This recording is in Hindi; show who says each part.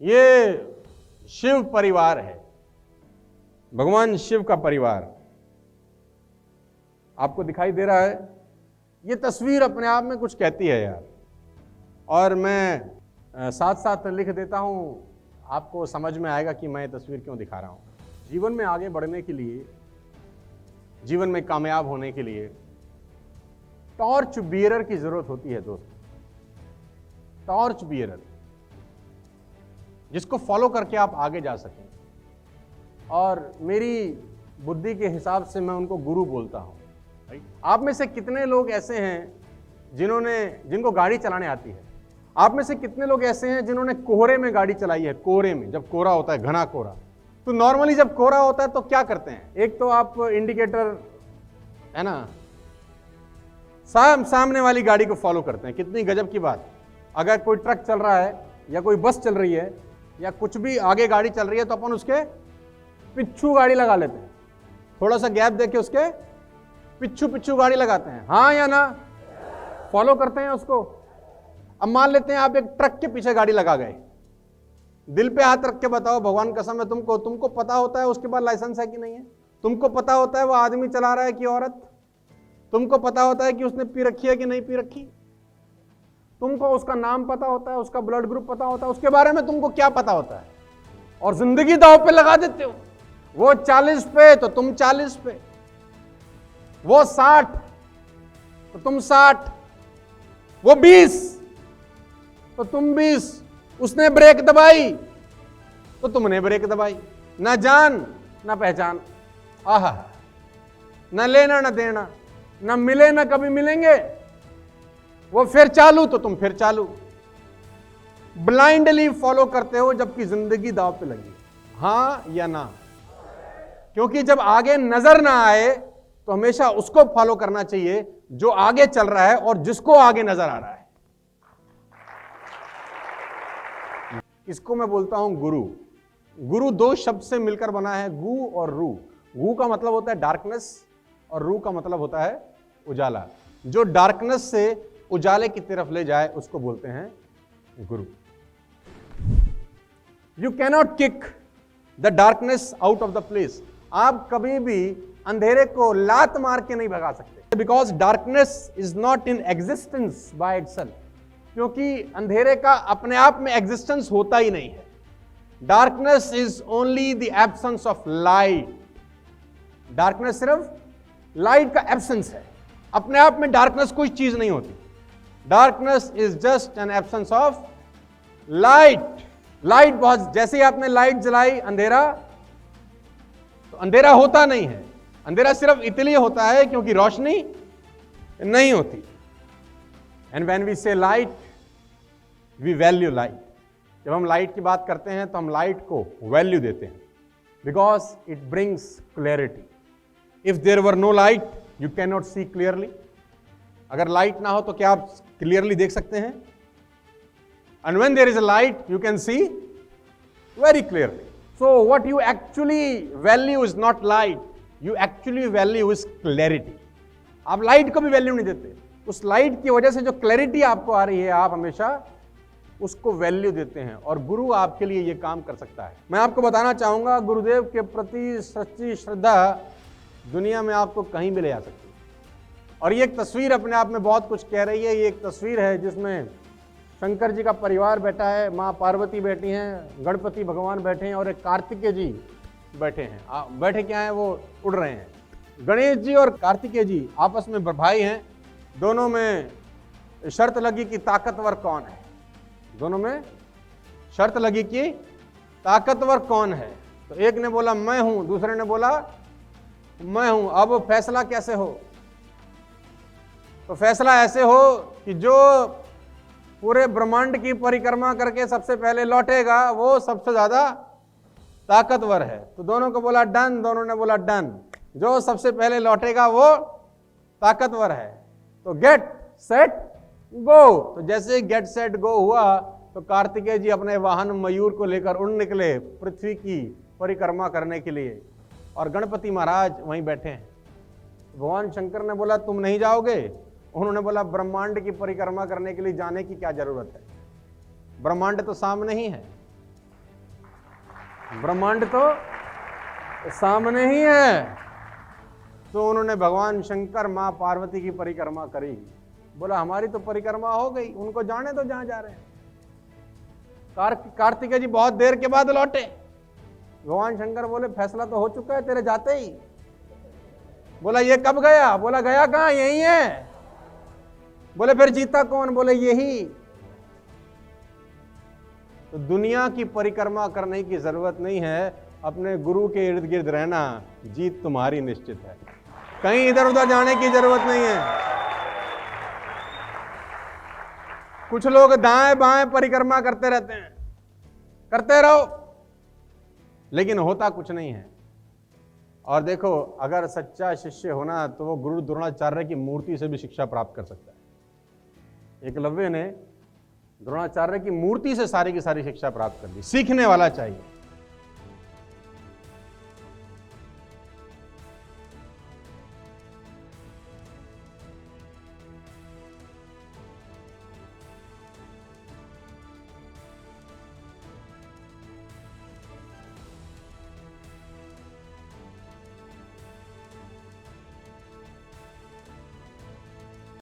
Speaker 1: ये शिव परिवार है, भगवान शिव का परिवार आपको दिखाई दे रहा है। ये तस्वीर अपने आप में कुछ कहती है यार, और मैं साथ साथ लिख देता हूं, आपको समझ में आएगा कि मैं ये तस्वीर क्यों दिखा रहा हूं। जीवन में आगे बढ़ने के लिए, जीवन में कामयाब होने के लिए टॉर्च बियरर की जरूरत होती है दोस्तों। टॉर्च बियरर, जिसको फॉलो करके आप आगे जा सकें। और मेरी बुद्धि के हिसाब से मैं उनको गुरु बोलता हूं। आप में से कितने लोग ऐसे हैं जिनको गाड़ी चलाने आती है? आप में से कितने लोग ऐसे हैं जिन्होंने कोहरे में गाड़ी चलाई है? कोहरे में, जब कोहरा होता है, घना कोहरा, तो नॉर्मली जब कोहरा होता है तो क्या करते हैं? एक तो आप इंडिकेटर है ना, सामने वाली गाड़ी को फॉलो करते हैं। कितनी गजब की बात। अगर कोई ट्रक चल रहा है या कोई बस चल रही है या कुछ भी आगे गाड़ी चल रही है तो अपन उसके पिछू गाड़ी लगा लेते हैं। थोड़ा सा गैप देके उसके पिछू गाड़ी लगाते हैं, हाँ या ना? फॉलो करते हैं उसको। अब मान लेते हैं आप एक ट्रक के पीछे गाड़ी लगा गए। दिल पे हाथ रख के बताओ, भगवान कसम है तुमको पता होता है उसके बाद लाइसेंस है कि नहीं है? तुमको पता होता है वो आदमी चला रहा है कि औरत? तुमको पता होता है कि उसने पी रखी है कि नहीं पी रखी? तुमको उसका नाम पता होता है, उसका ब्लड ग्रुप पता होता है, उसके बारे में तुमको क्या पता होता है? और जिंदगी दांव पे लगा देते हो। वो 40 पे तो तुम 40 पे, वो 60 तो तुम 60, वो 20 तो तुम 20। उसने ब्रेक दबाई तो तुमने ब्रेक दबाई। ना जान ना पहचान, आहा, ना लेना ना देना, ना मिले ना कभी मिलेंगे। वो फिर चालू तो तुम फिर चालू। ब्लाइंडली फॉलो करते हो जबकि जिंदगी दांव पे लगी। हाँ या ना? क्योंकि जब आगे नजर ना आए तो हमेशा उसको फॉलो करना चाहिए जो आगे चल रहा है और जिसको आगे नजर आ रहा है। इसको मैं बोलता हूं गुरु। गुरु दो शब्द से मिलकर बना है, गु और रू। गु का मतलब होता है डार्कनेस और रू का मतलब होता है उजाला। जो डार्कनेस से उजाले की तरफ ले जाए उसको बोलते हैं गुरु। You cannot kick the darkness out of the place. आप कभी भी अंधेरे को लात मार के नहीं भगा सकते, because darkness is not in existence by itself. क्योंकि अंधेरे का अपने आप में एग्जिस्टेंस होता ही नहीं है। Darkness is only the absence of light. Darkness सिर्फ लाइट का एब्सेंस है, अपने आप में डार्कनेस कोई चीज नहीं होती। Darkness is just an absence of light. Light बहुत, जैसे ही आपने लाइट जलाई अंधेरा, तो अंधेरा होता नहीं है। अंधेरा सिर्फ इसलिए होता है क्योंकि रोशनी नहीं होती। एंड व्हेन वी से लाइट, वी वैल्यू लाइट। जब हम लाइट की बात करते हैं तो हम लाइट को वैल्यू देते हैं, because it brings clarity. If there were no light you can not see clearly. अगर लाइट ना हो तो क्या आप क्लियरली देख सकते हैं? And when there is a light you can see very clearly. So what you actually value is not light, you actually value is clarity. आप लाइट को भी वैल्यू नहीं देते। उस लाइट की वजह से जो क्लैरिटी आपको आ रही है, आप हमेशा उसको वैल्यू देते हैं। और गुरु आपके लिए यह काम कर सकता है। मैं आपको बताना चाहूंगा, गुरुदेव के प्रति सच्ची श्रद्धा दुनिया में आपको कहीं भी ले जा सकती है। और ये एक तस्वीर अपने आप में बहुत कुछ कह रही है। ये एक तस्वीर है जिसमें शंकर जी का परिवार बैठा है, माँ पार्वती बैठी हैं, गणपति भगवान बैठे हैं और एक कार्तिकेय जी बैठे हैं। बैठे क्या हैं? वो उड़ रहे हैं। गणेश जी और कार्तिकेय जी आपस में भाई हैं। दोनों में शर्त लगी कि ताकतवर कौन है। दोनों में शर्त लगी कि ताकतवर कौन है। तो एक ने बोला मैं हूं, दूसरे ने बोला मैं हूं। अब फैसला कैसे हो? तो फैसला ऐसे हो कि जो पूरे ब्रह्मांड की परिक्रमा करके सबसे पहले लौटेगा वो सबसे ज्यादा ताकतवर है। तो दोनों को बोला डन, दोनों ने बोला डन। जो सबसे पहले लौटेगा वो ताकतवर है। तो गेट सेट गो। तो जैसे गेट सेट गो हुआ तो कार्तिकेय जी अपने वाहन मयूर को लेकर उड़ निकले पृथ्वी की परिक्रमा करने के लिए, और गणपति महाराज वहीं बैठे हैं। भगवान शंकर ने बोला तुम नहीं जाओगे? उन्होंने बोला ब्रह्मांड की परिक्रमा करने के लिए जाने की क्या जरूरत है, ब्रह्मांड तो सामने ही है। ब्रह्मांड तो सामने ही है। तो उन्होंने भगवान शंकर मां पार्वती की परिक्रमा करी। बोला हमारी तो परिक्रमा हो गई, उनको जाने तो जहां जा रहे हैं। कार्तिकेय जी बहुत देर के बाद लौटे। भगवान शंकर बोले फैसला तो हो चुका है तेरे जाते ही। बोला ये कब गया? बोला गया कहां, यही है। बोले फिर जीता कौन? बोले यही। तो दुनिया की परिक्रमा करने की जरूरत नहीं है, अपने गुरु के इर्द गिर्द रहना, जीत तुम्हारी निश्चित है। कहीं इधर उधर जाने की जरूरत नहीं है। कुछ लोग दाएं बाएं परिक्रमा करते रहते हैं, करते रहो, लेकिन होता कुछ नहीं है। और देखो, अगर सच्चा शिष्य होना तो वो गुरु द्रोणाचार्य की मूर्ति से भी शिक्षा प्राप्त कर सकता है। एकलव्य ने द्रोणाचार्य की मूर्ति से सारी की सारी शिक्षा प्राप्त कर ली। सीखने वाला चाहिए।